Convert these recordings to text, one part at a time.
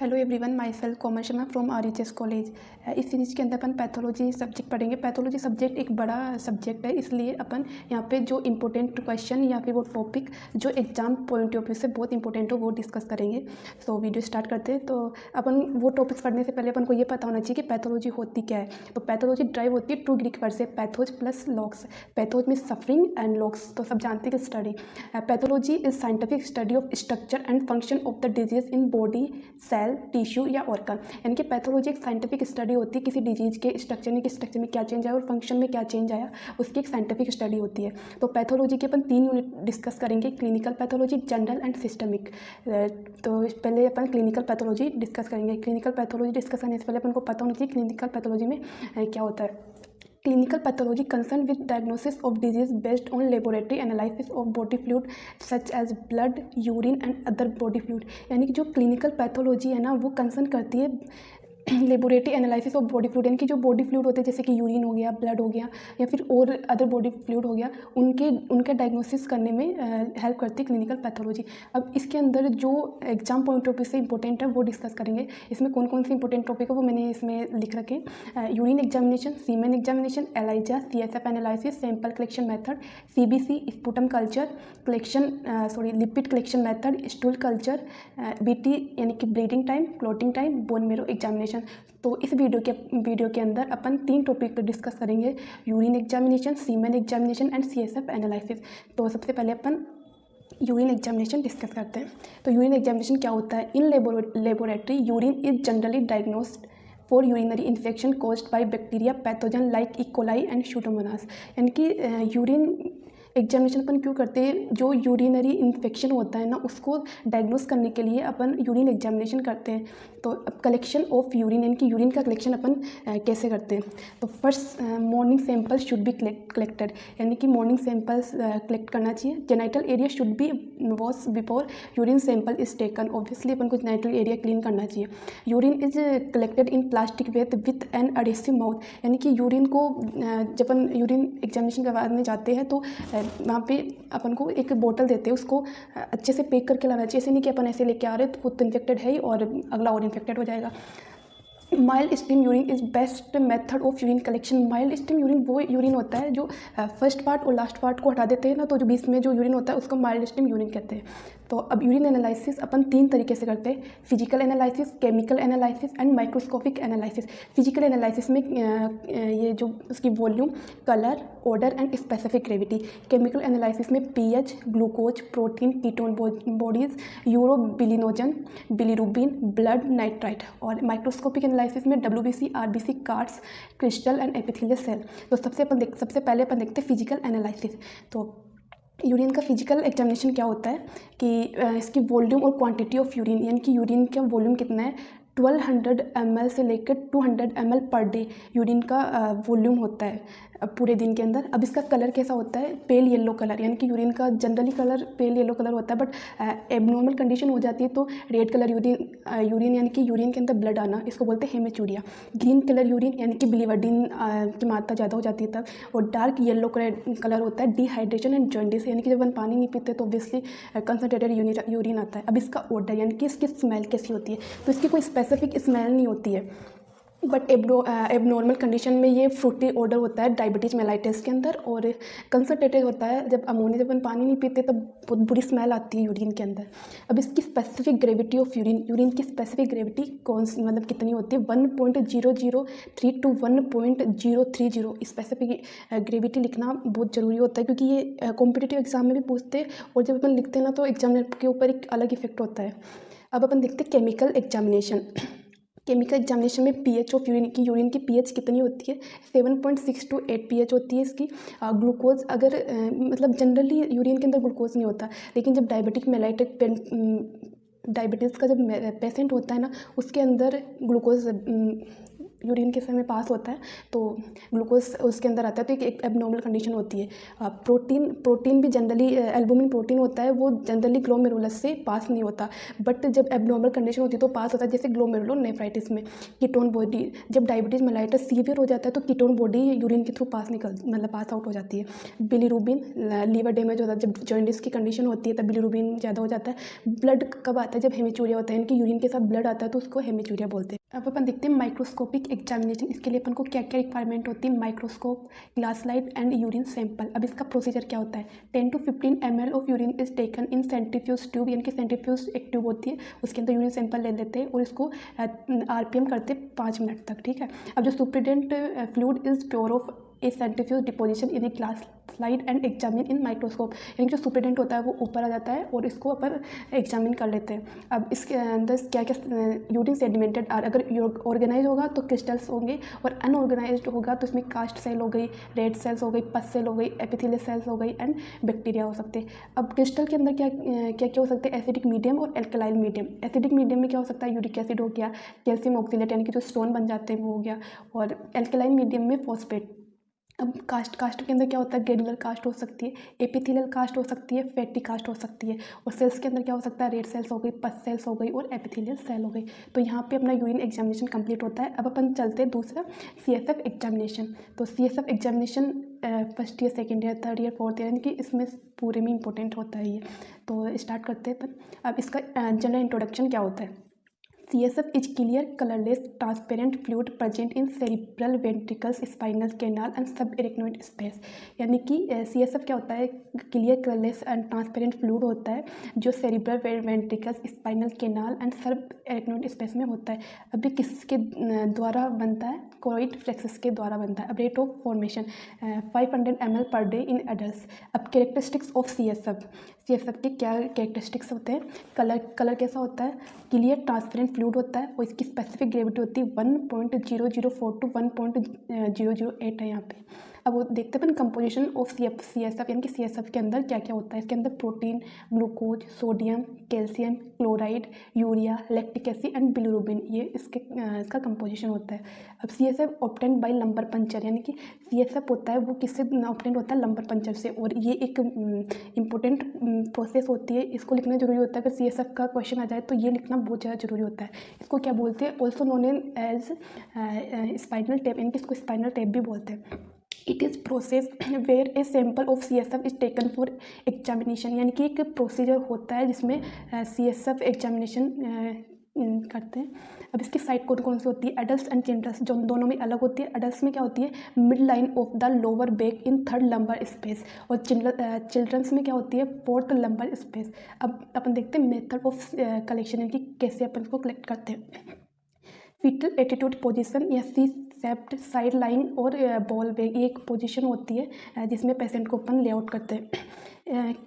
Hello everyone, my self Komal Sharma from RHS college. इस series के अंदर अपन पैथोलॉजी सब्जेक्ट पढ़ेंगे। पैथोलॉजी सब्जेक्ट एक बड़ा सब्जेक्ट है, इसलिए अपन यहाँ पे जो इंपॉर्टेंट क्वेश्चन या फिर वो टॉपिक जो एग्जाम पॉइंट ऑफ व्यू से बहुत इंपॉर्टेंट हो वो डिस्कस करेंगे। सो वीडियो स्टार्ट करते हैं। तो अपन वो टॉपिक्स पढ़ने से पहले अपन को ये पता होना चाहिए कि पैथोलॉजी होती क्या है। तो पैथोलॉजी ड्राइव होती है टू ग्रीक वर्ड से, पैथोज प्लस लॉग्स। पैथोज में सफरिंग एंड लॉग्स, तो सब जानते हैं कि study. Pathology is scientific study of structure and function of the disease in body, cell, tissue या ऑर्गन। यानी कि पैथोलॉजी एक साइंटिफिक स्टडी होती है किसी डिजीज़ के स्ट्रक्चर में क्या चेंज आया और फंक्शन में क्या चेंज आया, उसकी एक साइंटिफिक स्टडी होती है। तो पैथोलॉजी के अपन 3 यूनिट डिस्कस करेंगे, clinical pathology, general and systemic. तो पहले अपन क्लिनिकल पैथोलॉजी डिस्कस करेंगे। क्लिनिकल पैथोलॉजी डिस्कस करने से पहले अपन को पता होना चाहिए क्लिनिकल पैथोलॉजी में क्या होता है। Clinical pathology concerned with diagnosis of disease based on laboratory analysis of body fluid such as blood, urine and other body fluid। यानी कि जो क्लिनिकल पैथोलॉजी है ना वो कंसर्न करती है laboratory analysis of body fluid, यानी कि जो बॉडी फ्लूइड होते हैं जैसे कि यूरिन हो गया, ब्लड हो गया या फिर और अदर बॉडी फ्लूइड हो गया, उनका डायग्नोसिस करने में हेल्प करती है क्लिनिकल पैथोलॉजी। अब इसके अंदर जो एग्जाम पॉइंट ऑफ व्यू से इंपॉर्टेंट है वो डिस्कस करेंगे। इसमें कौन कौन से इंपॉर्टेंट टॉपिक है वो मैंने इसमें लिख रखे। Urine examination, semen examination, ELISA, CSF analysis, sample collection method, CBC, sputum culture collection, lipid collection method, stool culture, BT यानी कि bleeding time, clotting time, bone marrow examination. तो इस वीडियो के अंदर अपन 3 टॉपिक डिस्कस करेंगे, urine examination, semen examination and CSF analysis. तो सबसे पहले अपन यूरिन एग्जामिनेशन डिस्कस करते हैं। तो यूरिन एग्जामिनेशन क्या होता है। In laboratory urine is generally diagnosed for urinary infection caused by bacteria pathogen like E coli and Pseudomonas. यानी कि यूरिन एग्जामिनेशन अपन क्यों करते हैं, जो यूरिनरी इन्फेक्शन होता है ना उसको डायग्नोस करने के लिए अपन यूरिन एग्जामिनेशन करते हैं। तो अब कलेक्शन ऑफ यूरिन, यानी कि यूरिन का कलेक्शन अपन कैसे करते हैं। तो first morning samples should be collected, यानी कि मॉर्निंग सैंपल्स कलेक्ट करना चाहिए। Genital area should be wash before urine sample is taken. Obviously अपन को जेनाइटल एरिया क्लीन करना चाहिए। Urine is collected in plastic with with an adhesive mouth, यानी कि यूरिन को जब अपन यूरिन एग्जामिनेशन करवाने जाते हैं तो वहाँ पे अपन को एक बोतल देते हैं, उसको अच्छे से पैक करके लाना चाहिए। ऐसे नहीं कि अपन ऐसे लेके आ रहे तो खुद तो इन्फेक्टेड है ही और अगला और इन्फेक्टेड हो जाएगा। Mild steam urine is best method of urine collection. Mild steam urine वो यूरिन होता है जो फर्स्ट पार्ट और लास्ट पार्ट को हटा देते हैं ना, तो जो बीच में जो यूरिन होता है उसको माइल्ड स्टीम यूरिन कहते हैं। तो अब यूरिन एनालिसिस अपन 3 तरीके से करते हैं, physical analysis, chemical analysis and microscopic analysis. Physical analysis में ये जो उसकी volume, colour, order and specific gravity. Chemical analysis में pH, glucose, protein, ketone bodies, urobilinogen, bilirubin, blood, nitrite. और माइक्रोस्कोपिक एनालिसिस में WBC, RBC, casts, crystal and epithelial cell. तो सबसे पहले अपन देखते हैं फिजिकल एनालिसिस। तो यूरिन का फिजिकल एग्जामिनेशन क्या होता है कि इसकी वॉल्यूम और क्वांटिटी ऑफ यूरिन, यानी कि यूरिन का वॉल्यूम कितना है, 1200 ml से लेकर 200 ml पर डे यूरिन का वॉल्यूम होता है पूरे दिन के अंदर। अब इसका कलर कैसा होता है, पेल येलो कलर, यानी कि यूरिन का generally colour pale yellow colour होता है, बट एबनॉर्मल कंडीशन हो जाती है तो रेड कलर यूरिन यानी कि यूरिन के अंदर ब्लड आना, इसको बोलते हैं हेमेचूरिया। ग्रीन कलर यूरिन यानी कि बिलीवर्डिन की मात्रा ज़्यादा हो जाती है तब। और डार्क येलो कलर होता है डिहाइड्रेशन एंड जॉन्डिस, यानी कि जब हम पानी नहीं पीते तो ऑब्वियसली कंसनट्रेटेड यूरिन आता है। अब इसका ऑर्डर यानी कि इसकी स्मेल कैसी होती है, तो इसकी कोई स्पेसिफिक स्मेल नहीं होती है, बट एबनॉर्मल कंडीशन में ये फ्रूटी ऑर्डर होता है डायबिटीज मेलाइटिस के अंदर। और कंसनट्रेटेड होता है जब अमोनिया, जब हम पानी नहीं पीते तब बहुत बुरी स्मेल आती है यूरिन के अंदर। अब इसकी स्पेसिफिक ग्रेविटी ऑफ यूरिन की स्पेसिफिक ग्रेविटी कौन सी, मतलब कितनी होती है, 1.003 टू 1.030। स्पेसिफिक ग्रेविटी लिखना बहुत ज़रूरी होता है क्योंकि ये कॉम्पिटिटिव एग्जाम में भी पूछते हैं और जब अपन लिखते हैं ना तो एग्जामिनर के ऊपर एक अलग इफेक्ट होता है। अब अपन देखते हैं केमिकल एग्जामिनेशन। केमिकल एग्जामिनेशन में pH ऑफ यूरिन की pH कितनी होती है, 7.6 to 8 pH होती है इसकी। ग्लूकोज अगर मतलब जनरली यूरिन के अंदर ग्लूकोज नहीं होता, लेकिन जब डायबिटीज़ का जब पेशेंट होता है ना उसके अंदर ग्लूकोज यूरिन के समय पास होता है तो ग्लूकोज उसके अंदर आता है, तो एक एबनॉर्मल कंडीशन होती है। प्रोटीन भी जनरली एल्बुमिन प्रोटीन होता है, वो जनरली ग्लोमेरुलस से पास नहीं होता, बट जब एबनॉर्मल कंडीशन होती है तो पास होता है, जैसे ग्लोमेरुलोनेफ्राइटिस में कीटोन बॉडी, जब डायबिटीज़ मेलाइटस सीवियर हो जाता है तो कीटोन बॉडी यूरिन के थ्रू पास आउट हो जाती है। बिलीरुबिन, लीवर डैमेज होता है, जब जॉइंडिस की कंडीशन होती है तब बिलीरुबिन ज़्यादा हो जाता है। ब्लड कब आता है? जब हेमीचूरिया होता है, यानी कि यूरिन के साथ ब्लड आता है तो उसको हेमीचूरिया बोलते हैं। अब अपन देखते हैं माइक्रोस्कोपिक एग्जामिनेशन, इसके लिए अपन को क्या क्या रिक्वायरमेंट होती है। Microscope, glass slide and urine sample. अब इसका प्रोसीजर क्या होता है? 10 to 15 ml of urine is taken in centrifuge tube, यानी कि सेंट्रीफ्यूज एक ट्यूब होती है, उसके अंदर यूरिन सैंपल ले लेते हैं और इसको RPM करते 5 मिनट तक, ठीक है। अब जो superintendent fluid is pure of A centrifuge deposition in a glass slide and examine in microscope, यानी जो सुपरिटेंडेंट होता है वो ऊपर आ जाता है और इसको अपन एग्जामिन कर लेते हैं। अब इसके अंदर क्या क्या यूरिन सेडिमेंटेड आर, अगर ऑर्गेनाइज होगा तो क्रिस्टल्स होंगे और अनऑर्गेनाइज होगा तो इसमें कास्ट सेल हो गई, रेड सेल्स हो गई, पस सेल हो गई, एपिथेलियल सेल्स हो गई एंड बैक्टीरिया हो सकते हैं। अब क्रिस्टल के अंदर क्या क्या क्या हो सकते हैं? एसिडिक मीडियम और एल्कलाइल मीडियम। एसिडिक मीडियम में क्या हो सकता है? यूरिक एसिड हो गया, कैल्शियम ऑक्सीलेट यानी कि जो स्टोन बन जाते हैं वो हो गया, और एल्कलाइन मीडियम में फॉस्फेट। अब कास्ट के अंदर क्या होता है? ग्रेनुलर कास्ट हो सकती है, एपिथेलियल कास्ट हो सकती है, फैटी कास्ट हो सकती है, और सेल्स के अंदर क्या हो सकता है? रेड सेल्स हो गई, पस सेल्स हो गई और एपिथेलियल सेल हो गई। तो यहाँ पे अपना यूरिन एग्जामिनेशन कंप्लीट होता है। अब अपन चलते हैं दूसरा CSF एग्जामिनेशन। तो CSF examination first year, second year, third year, fourth year, यानी कि इसमें पूरे में इंपॉर्टेंट होता है ये। तो स्टार्ट करते हैं अपन। अब इसका जनरल इंट्रोडक्शन क्या होता है? CSF is clear, colorless, transparent fluid present in cerebral ventricles, spinal canal and subarachnoid space। यानी कि CSF क्या होता है? Clear, colourless and transparent fluid होता है जो cerebral ventricles, spinal canal and subarachnoid space में होता है। अभी किसके द्वारा बनता है? कोरोइड फ्लेक्सस के द्वारा बनता है। अब rate of formation 500 ml per day in adults. अब कैरेक्टरिस्टिक्स ऑफ CSF के क्या कैरेक्टरिस्टिक्स होते हैं? कलर कैसा होता है? क्लियर ट्रांसपेरेंट फ्लूइड होता है और इसकी स्पेसिफिक ग्रेविटी होती है 1.004 to 1.008 है यहाँ पे। अब वो देखते हैं अपन कंपोजिशन ऑफ CSF, यानी कि CSF के अंदर क्या क्या होता है। इसके अंदर protein, glucose, sodium, calcium, chloride, urea, lactic acid and bilirubin, ये इसका कंपोजिशन होता है। अब CSF obtained by lumbar puncture, यानी कि CSF होता है वो किससे ऑब्टेन्ड होता है? लंबर पंचर से, और ये एक इम्पोर्टेंट प्रोसेस होती है, इसको लिखना जरूरी होता है। अगर CSF का क्वेश्चन आ जाए तो ये लिखना बहुत ज़्यादा जरूरी होता है। इसको क्या बोलते हैं? Also known as spinal tap, यानी कि इसको स्पाइनल टैप भी बोलते हैं। It is process where a sample of CSF is taken for examination, यानी कि एक प्रोसीजर होता है जिसमें CSF एग्जामिनेशन करते हैं। अब इसकी साइट कौन सी होती है? एडल्ट एंड चिल्ड्रंस, जो दोनों में अलग होती है। एडल्ट्स में क्या होती है? Mid line of the lower back in third lumbar space, और चिल्ड्रंस में क्या होती है? Fourth lumbar space. अब अपन देखते हैं मेथड ऑफ कलेक्शन, यानी कि कैसे अपन इसको कलेक्ट करते हैं। फीटल एटीट्यूड पोजीशन या C-shaped साइड लाइन और बॉल बैग, ये एक पोजीशन होती है जिसमें पेशेंट को अपन लेआउट करते हैं।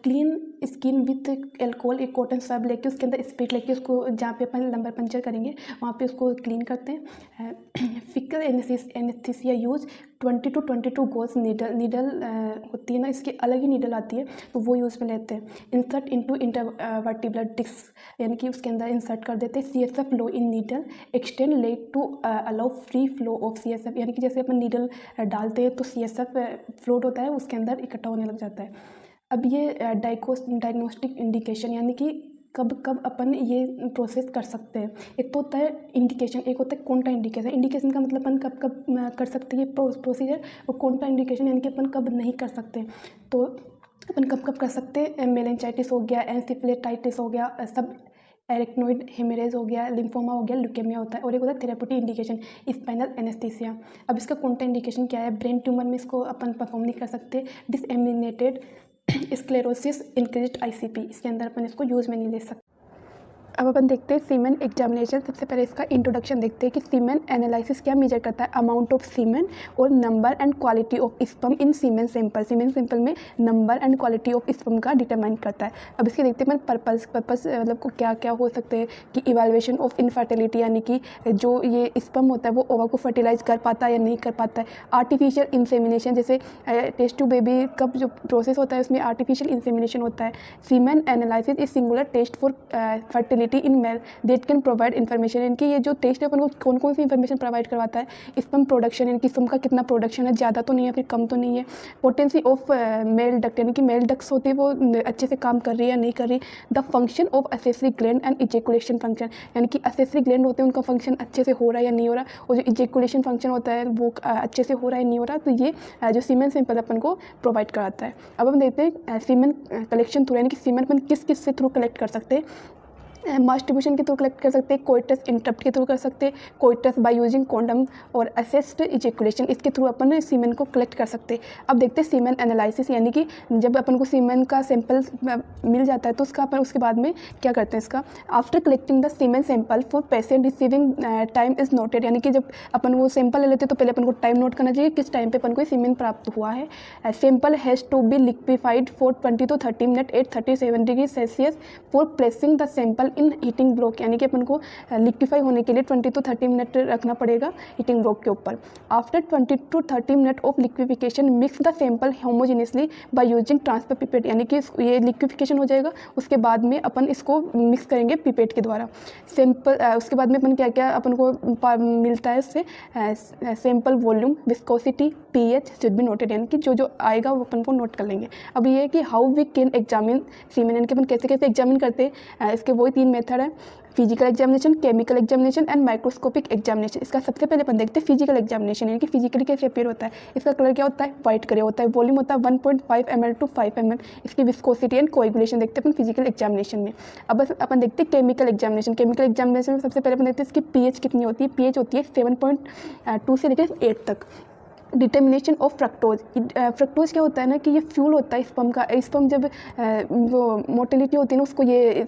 क्लीन स्किन विथ एल्कोहल, एक कॉटन स्वैब लेके उसके अंदर स्पिट लेके उसको जहाँ पे अपन लंबर पंचर करेंगे वहाँ पे उसको क्लीन करते हैं। फिकल anaesthesia use 20 to 22 gauge needle होती है ना, इसकी अलग ही नीडल आती है तो वो यूज़ में लेते हैं। इंसर्ट इनटू इंटरवर्टिब्रल डिस्क, यानी कि उसके अंदर इंसर्ट कर देते हैं। CSF low in needle extend let to allow free flow of CSF, यानी कि जैसे अपन नीडल डालते हैं तो CSF फ्लोट होता है, उसके अंदर इकट्ठा होने लग जाता है। अब ये डायग्नोस्टिक इंडिकेशन, यानी कि कब अपन ये प्रोसेस कर सकते हैं। एक तो होता है इंडिकेशन, एक होता है कॉन्ट्रा इंडिकेशन। इंडिकेशन का मतलब अपन कब कर सकते हैं ये प्रोसीजर, और कॉन्ट्रा इंडिकेशन यानी कि अपन कब नहीं कर सकते। तो अपन कब कर सकते हैं? मेनिंजाइटिस हो गया, एन्सेफेलाइटिस हो गया, सब एरेक्नोइड हेमरेज हो गया, लिम्फोमा हो गया, ल्यूकेमिया होता है। और एक होता है थेरेप्यूटिक इंडिकेशन, स्पाइनल एनेस्थीसिया। अब इसका कॉन्ट्रा इंडिकेशन क्या है? ब्रेन ट्यूमर में इसको अपन परफॉर्म नहीं कर सकते। डिसएमिनेटेड स्क्लेरोसिस, इंक्रीज्ड ICP, इसके अंदर अपन इसको यूज़ में नहीं ले सकते। अब अपन देखते हैं सीमेन एग्जामिनेशन। सबसे पहले इसका इंट्रोडक्शन देखते हैं कि सीमेन एनालिसिस क्या मेजर करता है। अमाउंट ऑफ सीमेन और number and quality of sperm in semen sample. Semen sample में number and quality of sperm का डिटरमाइन करता है। अब इसके देखते हैं पर्पस मतलब को क्या क्या हो सकते हैं कि इवैल्यूएशन ऑफ इनफर्टिलिटी, यानी कि जो ये स्पर्म होता है वो ओवा को फर्टिलाइज कर पाता है या नहीं कर पाता है। आर्टिफिशियल इंसेमिनेशन, जैसे टेस्ट टू बेबी कब जो प्रोसेस होता है उसमें आर्टिफिशियल इंसेमिनेशन होता है। Semen analysis is singular test for fertility motility in male that can provide information. इनकी ये जो टेस्ट है अपन को कौन कौन सी इन्फॉर्मेशन प्रोवाइड करवाता है, स्पर्म प्रोडक्शन, इनकी स्पर्म का कितना प्रोडक्शन है, ज़्यादा तो नहीं है फिर कम तो नहीं है, पोटेंसी ऑफ मेल डक्ट यानी कि मेल डक्ट्स होती है वो अच्छे से काम कर रही है या नहीं कर रही, the function of accessory gland and ejaculation function यानी कि असेसरी ग्लैंड होते हैं उनका फंक्शन अच्छे से हो रहा है या नहीं हो रहा, और जो इजेकुलेशन फंक्शन होता है वो अच्छे से हो रहा है नहीं हो रहा, तो ये जो सीमेन सैंपल अपन को प्रोवाइड कराता है। अब हम देखते हैं सीमेन कलेक्शन थ्रू यानी कि सीमेन अपन किस किस से थ्रू कलेक्ट कर सकते हैं। मास डिस्ट्रीब्यूशन के थ्रू कलेक्ट कर सकते हैं, कोइटस इंटरप्ट के थ्रू कर सकते हैं, कोइटस बाय यूजिंग कॉन्डम और असिस्ट इजेकुलेशन, इसके थ्रू अपन सीमेन को कलेक्ट कर सकते हैं। अब देखते हैं सीमेन एनालिसिस यानी कि जब अपन को सीमेन का सैंपल मिल जाता है तो उसका अपन उसके बाद में क्या करते हैं इसका, after collecting the semen sample for patient receiving time is noted यानी कि जब अपन वो सैंपल ले लेते हैं तो पहले अपन को टाइम नोट करना चाहिए किस टाइम पे अपन को सीमेन प्राप्त हुआ है। Sample has to be liquefied for 20 to 30 minute at 37 degree Celsius for placing the sample in heating block यानी कि अपन को लिक्विफाई होने के लिए 20 to 30 मिनट रखना पड़ेगा हीटिंग ब्लॉक के ऊपर। After 20 to 30 minute of liquefaction mix the sample होमोजेनियसली by using transfer pipette यानी कि ये लिक्विफिकेशन हो जाएगा, उसके बाद में अपन इसको मिक्स करेंगे पिपेट के द्वारा। सैंपल उसके बाद में अपन क्या क्या अपन को मिलता है इससे, sample volume, viscosity, pH should be noted यानी कि जो जो आएगा वो अपन को नोट कर लेंगे। अब ये है कि हाउ वी कैन एग्जामिन सीमेन यानी कि अपन कैसे कैसे एग्जामिन करते हैं, इसके वही 3 मेथड है, physical examination, chemical examination and microscopic examination. इसका सबसे पहले अपन देखते हैं फिजिकल एग्जामिनेशन यानी कि फिजिकली कैसे अपीयर होता है। इसका कलर क्या होता है, वाइट कलर होता है, वॉल्यूम होता है 1.5 ml to 5 ml, इसकी विस्कोसिटी एंड कोएगुलेशन देखते हैं अपन फिजिकल एग्जामिनेशन में। अब बस अपन देखते हैं केमिकल एग्जामिनेशन। केमिकल एग्जामिनेशन में सबसे पहले अपन देखते हैं इसकी पीएच कितनी होती है, पीएच होती है 7.2 से लेकर 8 तक। डिटर्मिनेशन ऑफ फ्रक्टोज, फ्रक्टोज क्या होता है ना कि ये फ्यूल होता है स्पर्म का, स्पर्म जब वो मोटिलिटी होती है ना उसको ये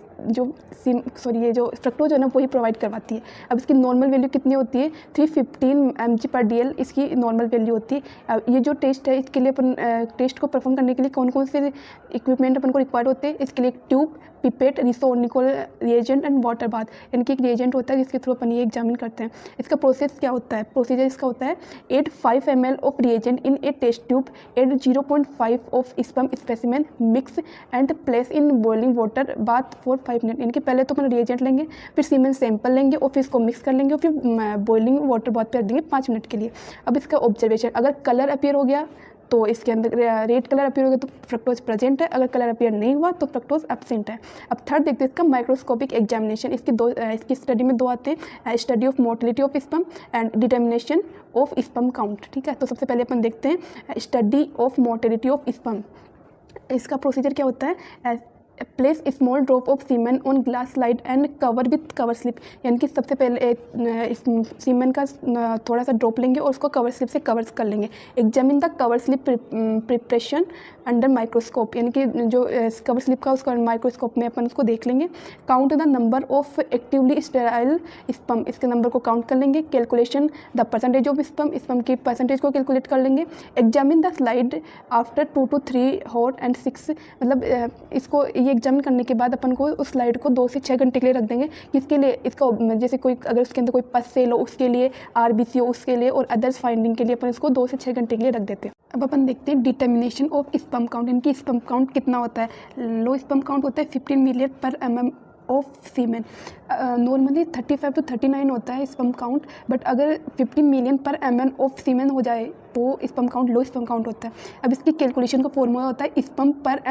जो फ्रक्टोज है ना वही प्रोवाइड करवाती है। अब इसकी नॉर्मल वैल्यू कितनी होती है, 315 mg/dl इसकी नॉर्मल वैल्यू होती है। अब ये जो टेस्ट है इसके लिए अपन टेस्ट को परफॉर्म करने के लिए कौन कौन से इक्विपमेंट अपन को रिक्वायर्ड होते हैं, इसके लिए एक tube, pipette, resorcinol reagent and water bath इनकी एक रिएजेंट होता है जिसके थ्रू अपन ये एग्जामिन करते हैं। इसका प्रोसेस क्या होता है, प्रोसीजर इसका होता है 8 5 ml of reagent in a test tube, add 0.5 of sperm specimen, mix and place in boiling water bath for 5 minute. इनके पहले तो अपन रिएजेंट लेंगे, फिर सीमेन सैंपल लेंगे और फिर इसको मिक्स कर लेंगे और फिर बॉइलिंग वाटर बाथ पे रख देंगे 5 मिनट के लिए। अब इसका ऑब्जर्वेशन, अगर कलर अपीयर हो गया तो इसके अंदर रेड कलर अपीयर हो गया तो फ्रक्टोज प्रेजेंट है, अगर कलर अपीयर नहीं हुआ तो फ्रक्टोज एब्सेंट है। अब थर्ड देखते हैं इसका माइक्रोस्कोपिक एग्जामिनेशन। इसकी स्टडी में 2 आते हैं, study of motility of sperm and determination of sperm count. ठीक है, तो सबसे पहले अपन देखते हैं study of motility of sperm. इसका प्रोसीजर क्या होता है, place small drop of semen on glass slide and cover with cover slip यानी कि सबसे पहले सीमेन का थोड़ा सा ड्रॉप लेंगे और उसको कवर स्लिप से कवर कर लेंगे। Examine the cover slip preparation under microscope यानी कि जो कवर स्लिप का उसका माइक्रोस्कोप में अपन उसको देख लेंगे। Count the number of actively sterile sperm, इसके नंबर को काउंट कर लेंगे। Calculation the percentage of sperm की परसेंटेज को कैलकुलेट कर लेंगे। Examine the slide after 2 to 3 hot and 6 मतलब इसको ये एग्जामिन करने के बाद अपन को उस स्लाइड को 2 से 6 घंटे के लिए रख देंगे। किसके लिए, इसका जैसे कोई अगर उसके अंदर कोई पस सेल हो उसके लिए, आरबीसी हो उसके लिए और अदर्स फाइंडिंग के लिए अपन इसको 2 से 6 घंटे के लिए रख देते हैं। अब अपन देखते हैं डिटर्मिनेशन ऑफ स्पर्म काउंट, इनकी स्पर्म काउंट कितना होता है। लो स्पर्म काउंट होता है 15 मिलियन पर mm of semen. Normally 35 to 39 होता है स्पर्म काउंट, बट अगर 15 मिलियन पर mm ऑफ सीमेन हो जाए तो sperm count low sperm count होता है। अब इसकी कैलकुलेशन का फॉर्मूला होता है स्पर्म पर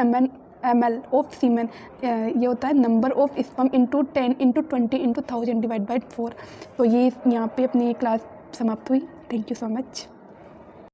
ml ऑफ सीमेन, ये होता है number of sperm into 10 into 20 into 1000 divide by 4। तो ये यहाँ पे अपनी क्लास समाप्त हुई। Thank you so much.